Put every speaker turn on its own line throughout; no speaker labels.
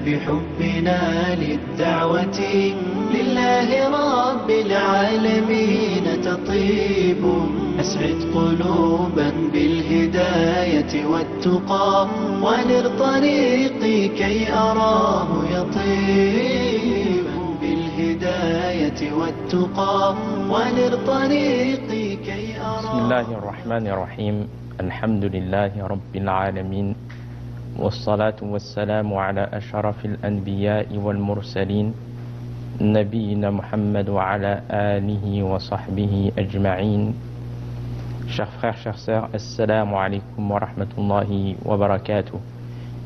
بحبنا للدعوة لله رب العالمين تطيب. أسعد قلوبا بالهداية والتقى وانر طريقي كي أراه يطيب. بالهداية والتقى وانر طريقي كي أراه.
بسم الله الرحمن الرحيم. الحمد لله رب العالمين، والصلاة والسلام على أشرف الأنبياء والمرسلين نبينا محمد وعلى آله وصحبه أجمعين. Chers frères, chères sœurs, assalamu alaikum wa rahmatullahi wa barakatuh.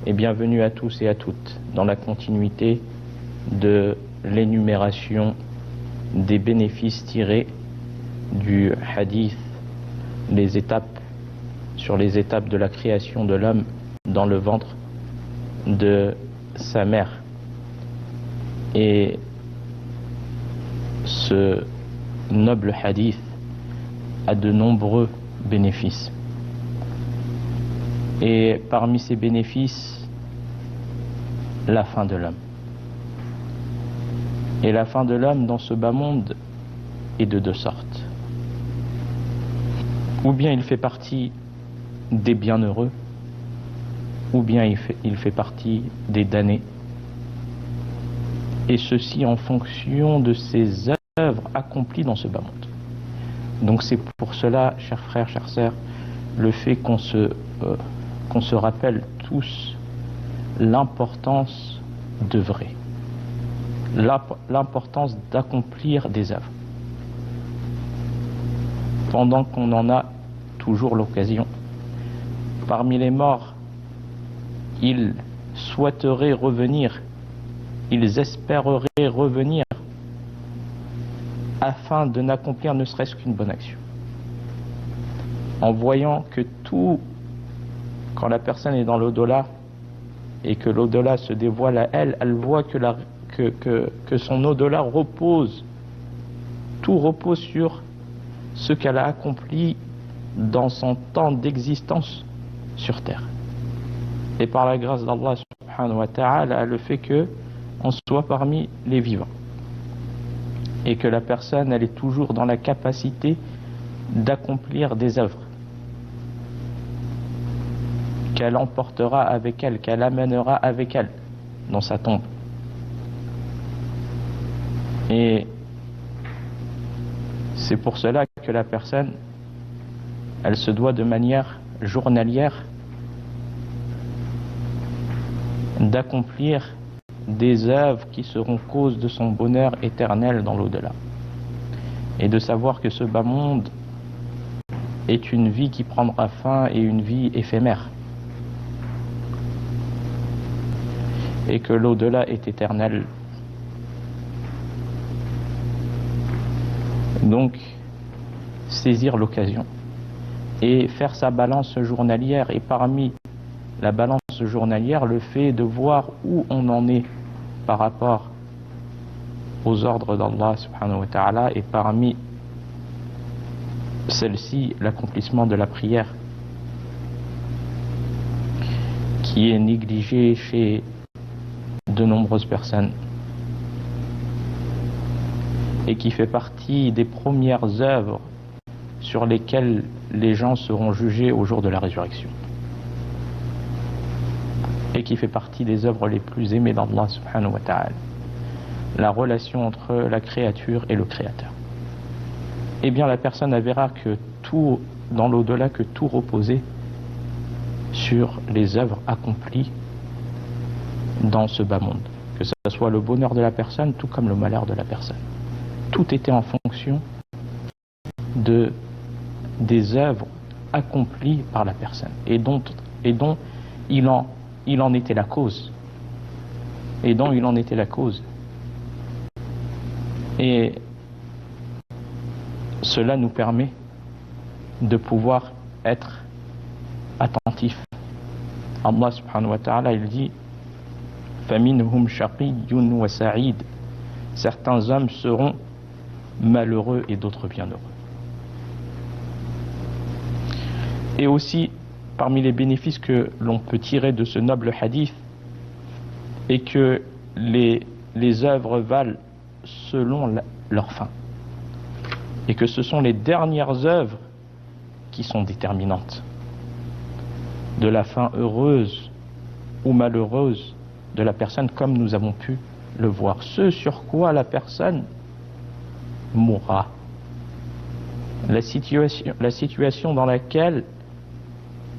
Et bienvenue à tous et à toutes dans la continuité de l'énumération des bénéfices tirés du hadith, les étapes de la création de l'homme dans le ventre de sa mère. Et ce noble hadith a de nombreux bénéfices. Et parmi ces bénéfices, la fin de l'homme. Et la fin de l'homme dans ce bas monde est de deux sortes. Ou bien il fait partie des bienheureux, ou bien il fait partie des damnés. Et ceci en fonction de ses œuvres accomplies dans ce bas monde. Donc c'est pour cela, chers frères, chères sœurs, le fait qu'on se rappelle tous l'importance d'œuvrer, l'importance d'accomplir des œuvres, pendant qu'on en a toujours l'occasion. Parmi les morts, ils souhaiteraient revenir, ils espéreraient revenir afin de n'accomplir ne serait-ce qu'une bonne action. En voyant que tout, quand la personne est dans l'au-delà et que l'au-delà se dévoile à elle, elle voit que son au-delà repose, tout repose sur ce qu'elle a accompli dans son temps d'existence sur terre. Et par la grâce d'Allah subhanahu wa ta'ala, le fait qu'on soit parmi les vivants. Et que la personne, elle est toujours dans la capacité d'accomplir des œuvres qu'elle emportera avec elle, qu'elle amènera avec elle dans sa tombe. Et c'est pour cela que la personne, elle se doit de manière journalière d'accomplir des œuvres qui seront cause de son bonheur éternel dans l'au-delà. Et de savoir que ce bas monde est une vie qui prendra fin et une vie éphémère. Et que l'au-delà est éternel. Donc, saisir l'occasion et faire sa balance journalière. Et parmi la balance journalière, le fait de voir où on en est par rapport aux ordres d'Allah subhanahu wa ta'ala, et parmi celle-ci, l'accomplissement de la prière, qui est négligé chez de nombreuses personnes et qui fait partie des premières œuvres sur lesquelles les gens seront jugés au jour de la résurrection, et qui fait partie des œuvres les plus aimées d'Allah subhanahu wa ta'ala, la relation entre la créature et le créateur. Eh bien la personne verra que tout, dans l'au-delà, que tout reposait sur les œuvres accomplies dans ce bas monde, que ce soit le bonheur de la personne tout comme le malheur de la personne. Tout était en fonction des œuvres accomplies par la personne et dont il en était la cause. Et dont il en était la cause. Et cela nous permet de pouvoir être attentifs. Allah subhanahu wa ta'ala, il dit فَمِنْهُمْ شَقِيٌّ وَسَعِيدٌ. Certains hommes seront malheureux et d'autres bienheureux. Et aussi, parmi les bénéfices que l'on peut tirer de ce noble hadith, et que les œuvres valent selon leur fin, et que ce sont les dernières œuvres qui sont déterminantes de la fin heureuse ou malheureuse de la personne, comme nous avons pu le voir. Ce sur quoi la personne mourra, la situation dans laquelle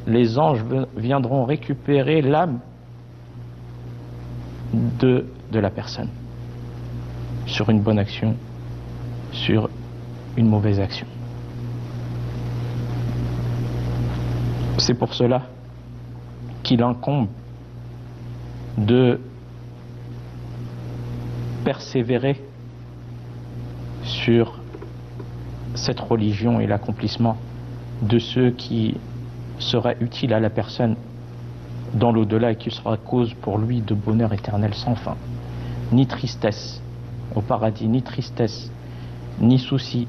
les anges viendront récupérer l'âme de la personne, sur une bonne action, sur une mauvaise action. C'est pour cela qu'il incombe de persévérer sur cette religion et l'accomplissement de ce qui sera utile à la personne dans l'au-delà et qui sera cause pour lui de bonheur éternel sans fin. Ni tristesse au paradis, ni tristesse, ni souci,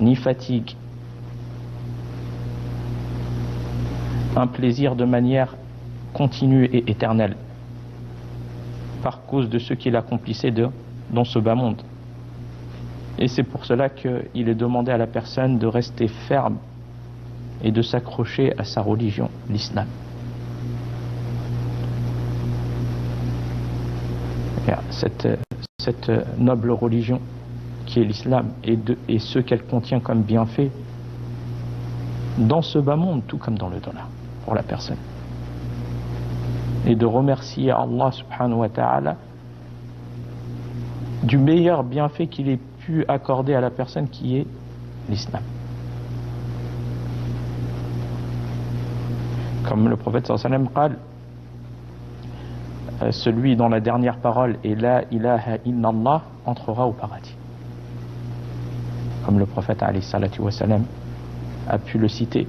ni fatigue. Un plaisir de manière continue et éternelle par cause de ce qu'il accomplissait dans ce bas monde. Et c'est pour cela qu'il est demandé à la personne de rester ferme et de s'accrocher à sa religion, l'islam. Cette noble religion qui est l'islam et ce qu'elle contient comme bienfait dans ce bas monde tout comme dans le delà pour la personne, et de remercier Allah subhanahu wa ta'ala du meilleur bienfait qu'il ait pu accorder à la personne, qui est l'islam. Comme le prophète sallallahu alayhi wa sallam dit, celui dont la dernière parole est la ilaha illallah entrera au paradis. Comme le prophète alayhi salatu wa sallam a pu le citer.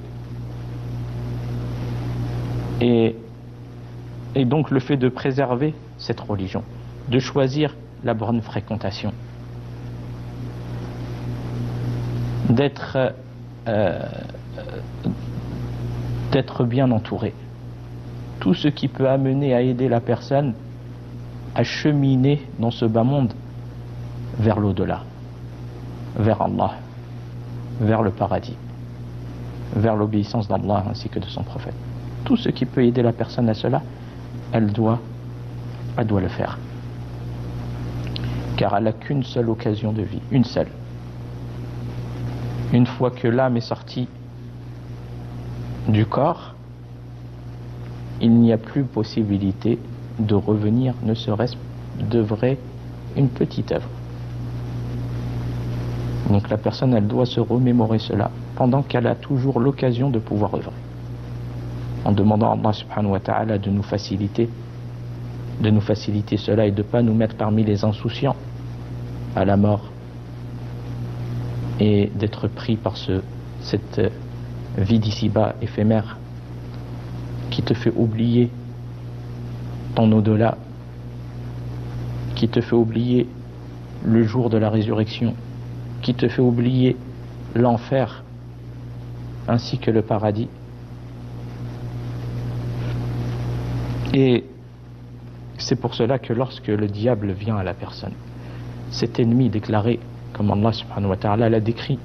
Et donc le fait de préserver cette religion, de choisir la bonne fréquentation, d'être bien entouré, tout ce qui peut amener à aider la personne à cheminer dans ce bas monde vers l'au-delà, vers Allah, vers le paradis, vers l'obéissance d'Allah ainsi que de son prophète. Tout ce qui peut aider la personne à cela, elle doit le faire. Car elle n'a qu'une seule occasion de vie, une seule. Une fois que l'âme est sortie du corps, il n'y a plus possibilité de revenir, ne serait-ce de vrai une petite œuvre. Donc la personne, elle doit se remémorer cela pendant qu'elle a toujours l'occasion de pouvoir œuvrer, en demandant à Allah subhanahu wa ta'ala de nous faciliter cela et de ne pas nous mettre parmi les insouciants à la mort et d'être pris par cette vie d'ici-bas éphémère qui te fait oublier ton au-delà, qui te fait oublier le jour de la résurrection, qui te fait oublier l'enfer ainsi que le paradis. Et c'est pour cela que lorsque le diable vient à la personne, cet ennemi déclaré, comme Allah subhanahu wa ta'ala l'a décrit,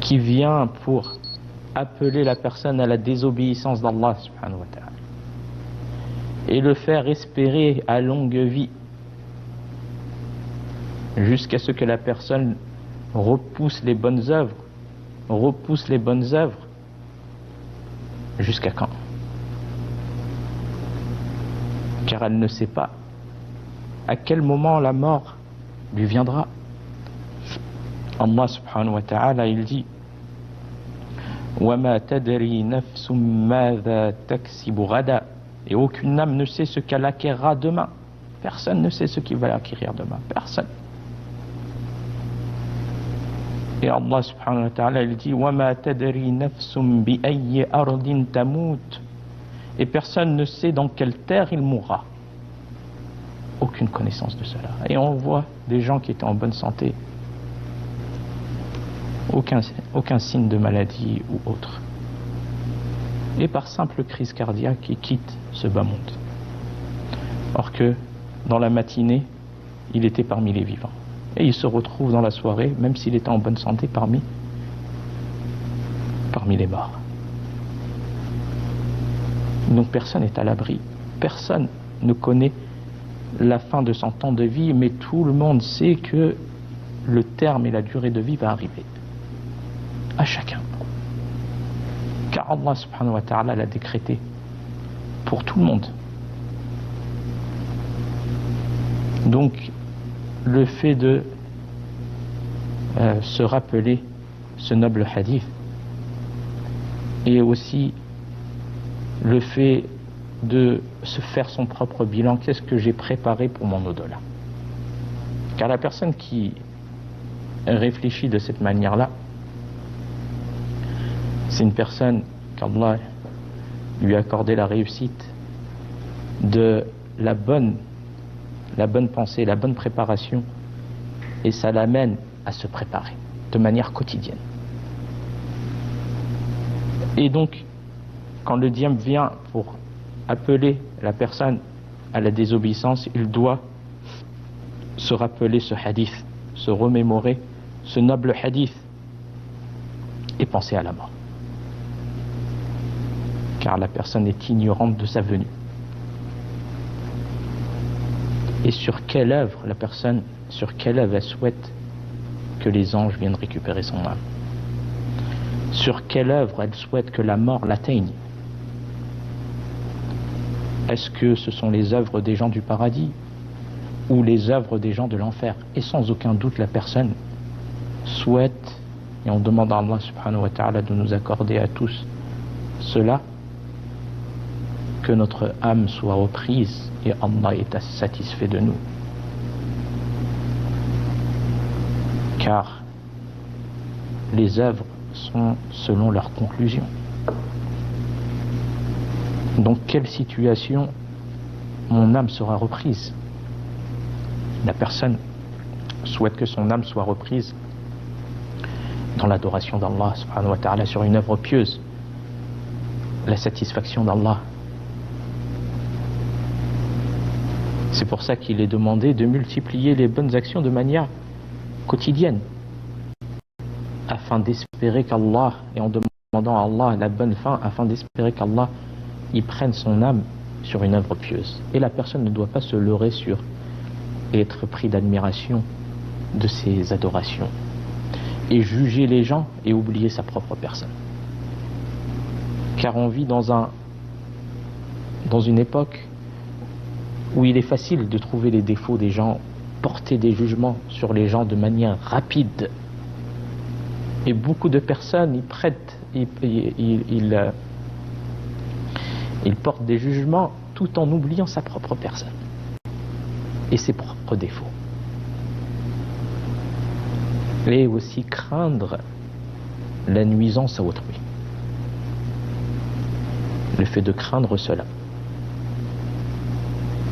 qui vient pour appeler la personne à la désobéissance d'Allah subhanahu wa ta'ala et le faire espérer à longue vie jusqu'à ce que la personne repousse les bonnes œuvres, jusqu'à quand? Car elle ne sait pas à quel moment la mort lui viendra. Allah subhanahu wa ta'ala, il dit وَمَا تَدْرِي نَفْسٌ مَاذَا تَكْسِبُ غَدًا, et aucune âme ne sait ce qu'elle acquérera demain. Personne ne sait ce qu'il va acquérir demain, personne. Et Allah subhanahu wa ta'ala, il dit وَمَا تَدْرِي نَفْسٌ بِأَيِّ أَرْضٍ تَمُوتُ, et personne ne sait dans quelle terre il mourra. Aucune connaissance de cela. Et on voit des gens qui étaient en bonne santé, aucun signe de maladie ou autre, et par simple crise cardiaque ils quittent ce bas monde. Or que dans la matinée, il était parmi les vivants. Et il se retrouve dans la soirée, même s'il était en bonne santé, parmi les morts. Donc personne n'est à l'abri. Personne ne connaît la fin de son temps de vie, mais tout le monde sait que le terme et la durée de vie va arriver. À chacun. Car Allah subhanahu wa ta'ala l'a décrété pour tout le monde. Donc, le fait de se rappeler ce noble hadith et aussi le fait de se faire son propre bilan, qu'est-ce que j'ai préparé pour mon au-delà? Car la personne qui réfléchit de cette manière-là, c'est une personne qu'Allah lui a accordé la réussite de la bonne pensée, la bonne préparation, et ça l'amène à se préparer de manière quotidienne. Et donc, quand le diable vient pour appeler la personne à la désobéissance, il doit se rappeler ce hadith, se remémorer ce noble hadith et penser à la mort. Car la personne est ignorante de sa venue. Et sur quelle œuvre elle souhaite que les anges viennent récupérer son âme? Sur quelle œuvre elle souhaite que la mort l'atteigne? Est-ce que ce sont les œuvres des gens du paradis ou les œuvres des gens de l'enfer? Et sans aucun doute, la personne souhaite, et on demande à Allah subhanahu wa ta'ala de nous accorder à tous cela, que notre âme soit reprise et Allah est satisfait de nous. Car les œuvres sont selon leur conclusion. Donc quelle situation mon âme sera reprise? La personne souhaite que son âme soit reprise dans l'adoration d'Allah subhanahu wa ta'ala, sur une œuvre pieuse, la satisfaction d'Allah. C'est pour ça qu'il est demandé de multiplier les bonnes actions de manière quotidienne, afin d'espérer qu'Allah, et en demandant à Allah la bonne fin, afin d'espérer qu'Allah y prenne son âme sur une œuvre pieuse. Et la personne ne doit pas se leurrer sur et être pris d'admiration de ses adorations, et juger les gens et oublier sa propre personne. Car on vit dans une époque où il est facile de trouver les défauts des gens, porter des jugements sur les gens de manière rapide. Et beaucoup de personnes ils portent des jugements tout en oubliant sa propre personne et ses propres défauts. Et aussi craindre la nuisance à autrui. Le fait de craindre cela.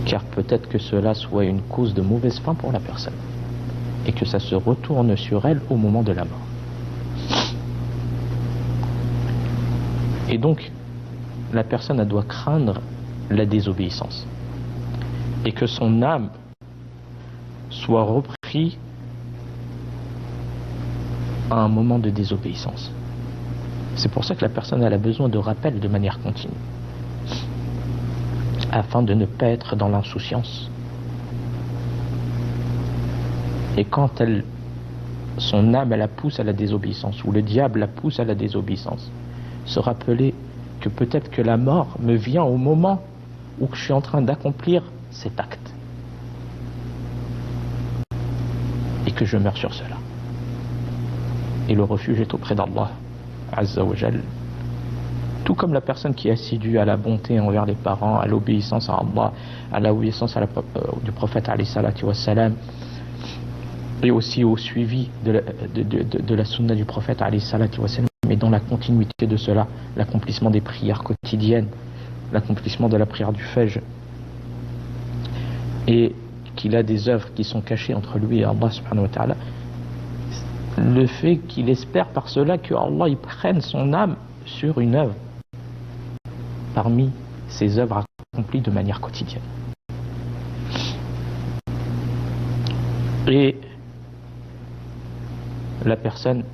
Car peut-être que cela soit une cause de mauvaise fin pour la personne et que ça se retourne sur elle au moment de la mort. Et donc, la personne elle doit craindre la désobéissance et que son âme soit reprise à un moment de désobéissance. C'est pour ça que la personne elle a besoin de rappel de manière continue, afin de ne pas être dans l'insouciance. Et quand son âme elle la pousse à la désobéissance, ou le diable la pousse à la désobéissance, se rappeler que peut-être que la mort me vient au moment où je suis en train d'accomplir cet acte et que je meurs sur cela. Et le refuge est auprès d'Allah Azza wa Jal. Tout comme la personne qui est assidue à la bonté envers les parents, à l'obéissance à Allah, à l'obéissance du prophète alayhi salatu wassalam, et aussi au suivi de la sunna du prophète alayhi salatu wassalam, mais dans la continuité de cela, l'accomplissement des prières quotidiennes, l'accomplissement de la prière du Fajr, et qu'il a des œuvres qui sont cachées entre lui et Allah subhanahu wa ta'ala, le fait qu'il espère par cela que Allah y prenne son âme sur une œuvre parmi ces œuvres accomplies de manière quotidienne. Et la personne,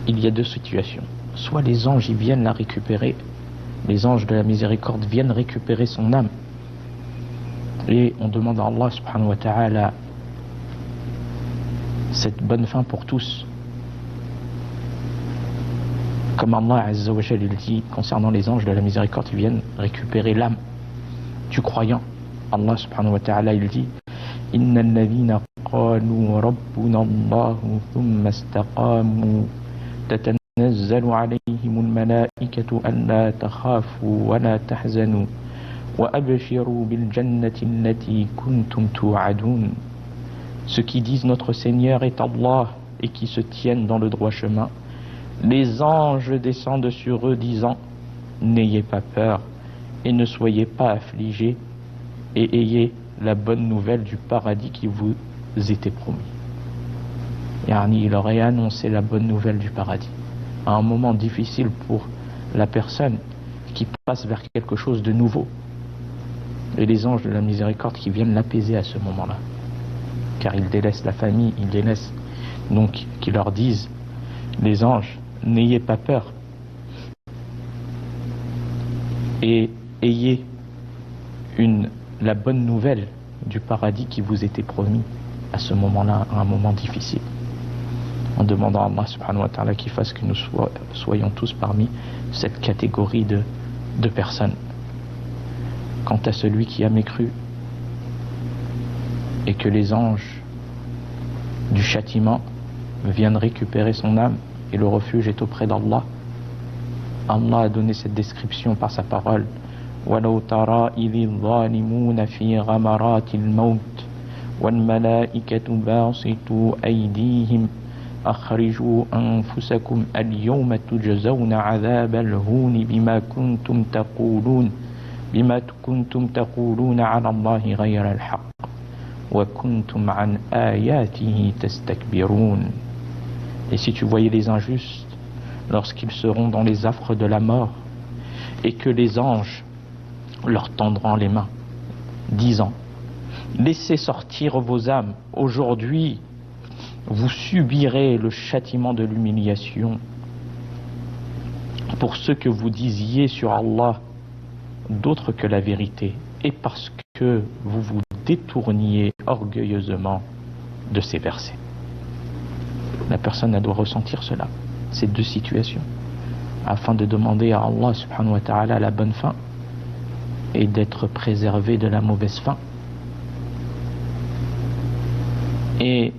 il y a deux situations. Soit les anges ils viennent la récupérer, les anges de la miséricorde viennent récupérer son âme. Et on demande à Allah subhanahu wa ta'ala cette bonne fin pour tous. Comme Allah azza wa jalla il dit concernant les anges de la miséricorde, ils viennent récupérer l'âme du croyant. Allah subhanahu wa ta'ala il dit Inna alladhina qalu rabbuna Allah thumma istaqamu tatanazzalu alayhim al-malaikatu an la takhafu wa la tahzanu wa abshiru bil jannati allati kuntum tu'adun. Ceux qui disent notre Seigneur est Allah et qui se tiennent dans le droit chemin, les anges descendent sur eux disant n'ayez pas peur et ne soyez pas affligés et ayez la bonne nouvelle du paradis qui vous était promis. Yani, il aurait annoncé la bonne nouvelle du paradis à un moment difficile pour la personne qui passe vers quelque chose de nouveau. Et les anges de la miséricorde qui viennent l'apaiser à ce moment-là. Car ils délaissent la famille, ils délaissent. Donc, qui leur disent, les anges, n'ayez pas peur. Et ayez la bonne nouvelle du paradis qui vous était promis à ce moment-là, à un moment difficile. En demandant à Allah subhanahu wa ta'ala qu'il fasse que nous soyons tous parmi cette catégorie de personnes. Quant à celui qui a mécru et que les anges du châtiment viennent récupérer son âme et le refuge est auprès d'Allah, Allah a donné cette description par sa parole. وَلَوْ تَرَى إِذِ الظَّالِمُونَ فِي غَمَرَاتِ الْمَوْتِ وَالْمَلَائِكَةُ بَاسِطُو أَيْدِيهِمْ أَخْرِجُوا أَنفُسَكُمْ الْيَوْمَ تُجْزَوْنَ عَذَابَ الْهُونِ بِمَا كُنْتُمْ تَقُولُونَ عَلَى اللَّهِ غَيْرَ الْحَقِّ وَكُنْتُمْ عَنْ آيَاتِهِ تَسْتَكْبِرُونَ. Et si tu voyais les injustes lorsqu'ils seront dans les affres de la mort et que les anges leur tendront les mains disant laissez sortir vos âmes, aujourd'hui vous subirez le châtiment de l'humiliation pour ce que vous disiez sur Allah d'autre que la vérité et parce que vous vous détourniez orgueilleusement de ces versets. La personne elle doit ressentir cela, ces deux situations, afin de demander à Allah subhanahu wa ta'ala la bonne fin et d'être préservé de la mauvaise fin. Et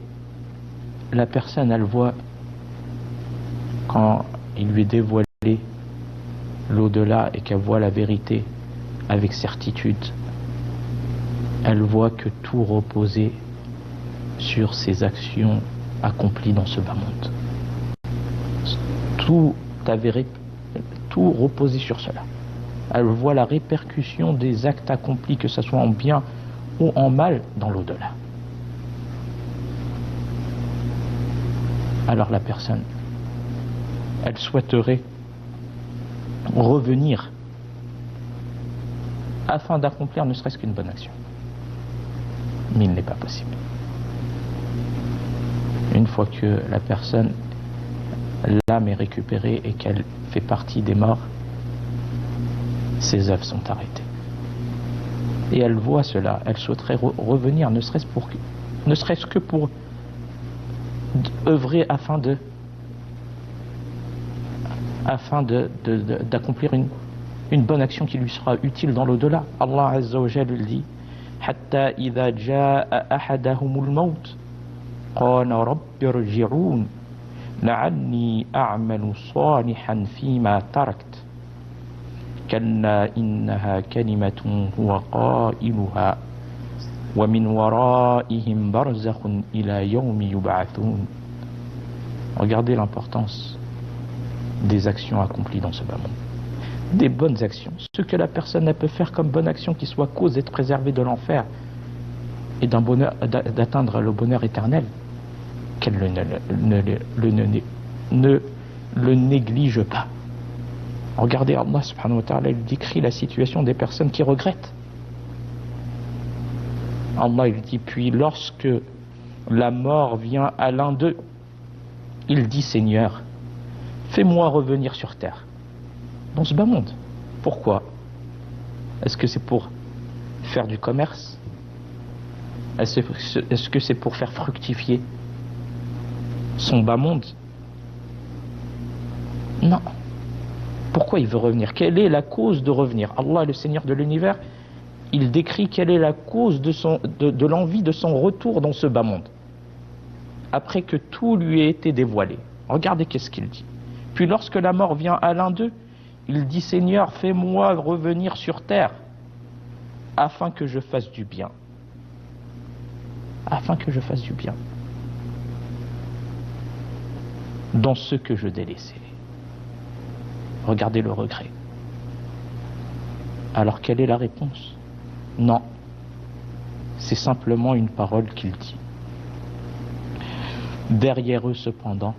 la personne elle voit quand il lui est dévoilé l'au-delà et qu'elle voit la vérité avec certitude, elle voit que tout reposait sur ses actions accomplies dans ce bas monde. Tout reposait sur cela. Elle voit la répercussion des actes accomplis, que ce soit en bien ou en mal, dans l'au-delà. Alors la personne, elle souhaiterait revenir afin d'accomplir ne serait-ce qu'une bonne action. Mais il n'est pas possible. Une fois que la personne, l'âme est récupérée et qu'elle fait partie des morts, ses œuvres sont arrêtées. Et elle voit cela, elle souhaiterait revenir, ne serait-ce que pour œuvrer afin d'accomplir une bonne action qui lui sera utile dans l'au-delà. Allah Azza wa Jalla dit حتى إذا جاء أحدهم الموت قال رب ارجعون لعلي أعمل صالحا فيما تركت كلا إنها كلمة هو قائلها ومن ورائهم برزخ إلى يوم يبعثون. Regardez l'importance des actions accomplies dans ce bas monde. Des bonnes actions, ce que la personne peut faire comme bonne action qui soit cause d'être préservée de l'enfer et d'un bonheur, d'atteindre le bonheur éternel, qu'elle ne le néglige pas. Regardez, Allah subhanahu wa ta'ala décrit la situation des personnes qui regrettent Allah il dit, puis lorsque la mort vient à l'un d'eux, il dit, Seigneur, fais-moi revenir sur terre, dans ce bas monde. Pourquoi? Est-ce que c'est pour faire du commerce? Est-ce que c'est pour faire fructifier son bas monde? Non. Pourquoi il veut revenir? Quelle est la cause de revenir? Allah, le Seigneur de l'univers, il décrit quelle est la cause de l'envie de son retour dans ce bas monde, après que tout lui ait été dévoilé. Regardez qu'est-ce qu'il dit. Puis lorsque la mort vient à l'un d'eux, il dit, Seigneur, fais-moi revenir sur terre, afin que je fasse du bien. Afin que je fasse du bien dans ce que je délaissais. Regardez le regret. Alors quelle est la réponse? Non, c'est simplement une parole qu'il dit. Derrière eux cependant,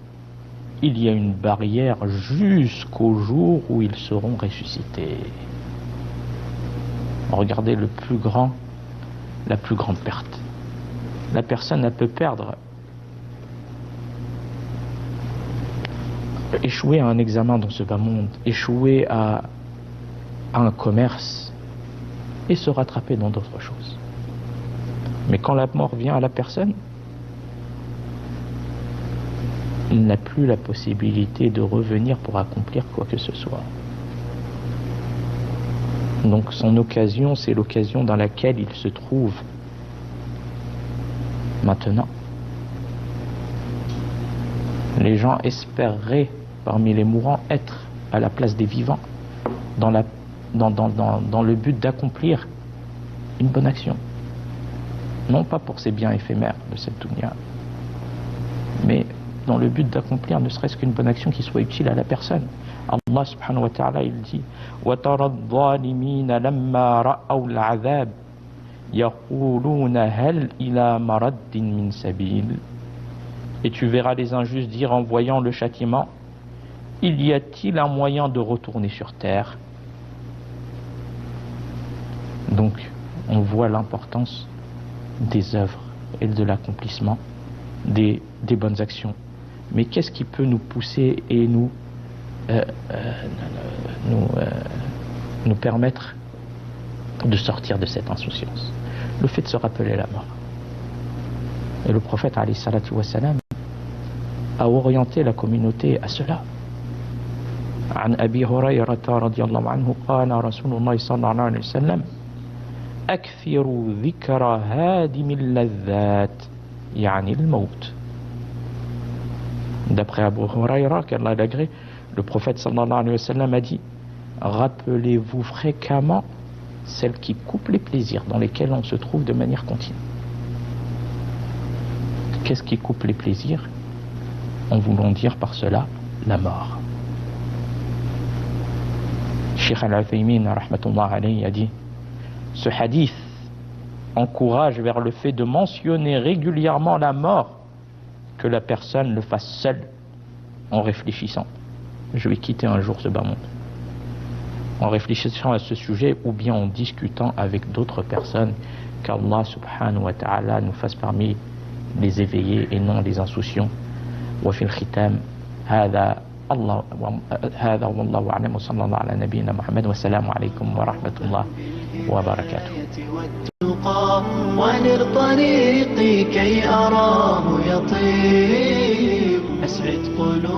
il y a une barrière jusqu'au jour où ils seront ressuscités. Regardez la plus grande perte. La personne, elle peut perdre, échouer à un examen dans ce bas monde, échouer à un commerce et se rattraper dans d'autres choses. Mais quand la mort vient à la personne, il n'a plus la possibilité de revenir pour accomplir quoi que ce soit. Donc son occasion, c'est l'occasion dans laquelle il se trouve maintenant. Les gens espéreraient parmi les mourants être à la place des vivants dans le but d'accomplir une bonne action. Non pas pour ces biens éphémères de cette dunya, mais dans le but d'accomplir ne serait-ce qu'une bonne action qui soit utile à la personne. Allah subhanahu wa ta'ala il dit وَتَرَى الظَّالِمِينَ لَمَّا رَأَوْا الْعَذَابِ يَقُولُونَ هَلْ إِلَى مَرَدٍ مِّن سَبِيلٍ. Et tu verras les injustes dire en voyant le châtiment, il y a-t-il un moyen de retourner sur terre? Donc on voit l'importance des œuvres et de l'accomplissement des bonnes actions. Mais qu'est-ce qui peut nous pousser et nous permettre de sortir de cette insouciance? Le fait de se rappeler la mort. Et le prophète alayhi salatu wa salam a orienté la communauté à cela. عن أبي هريرة رضي الله عنه قال رسول الله صلى الله عليه وسلم أكثروا ذكر هادم اللذات يعني الموت. D'après Abu Huraira, qu'Allah l'agrée, le prophète sallallahu alayhi wa sallam a dit, rappelez-vous fréquemment celles qui coupent les plaisirs dans lesquels on se trouve de manière continue. Qu'est-ce qui coupe les plaisirs? En voulant dire par cela la mort. Cheikh Al-Uthaymin rahmatullah alayhi a dit, ce hadith encourage vers le fait de mentionner régulièrement la mort, que la personne le fasse seule en réfléchissant. Je vais quitter un jour ce bas monde. En réfléchissant à ce sujet ou bien en discutant avec d'autres personnes, qu'Allah subhanahu wa ta'ala nous fasse parmi les éveillés et non les insouciants. Wa fil khitam, هذا والله أعلم وصلى الله على نبينا محمد والسلام عليكم ورحمة الله وبركاته.
وانر طريقي كي أراه يطيب أسعد قلوب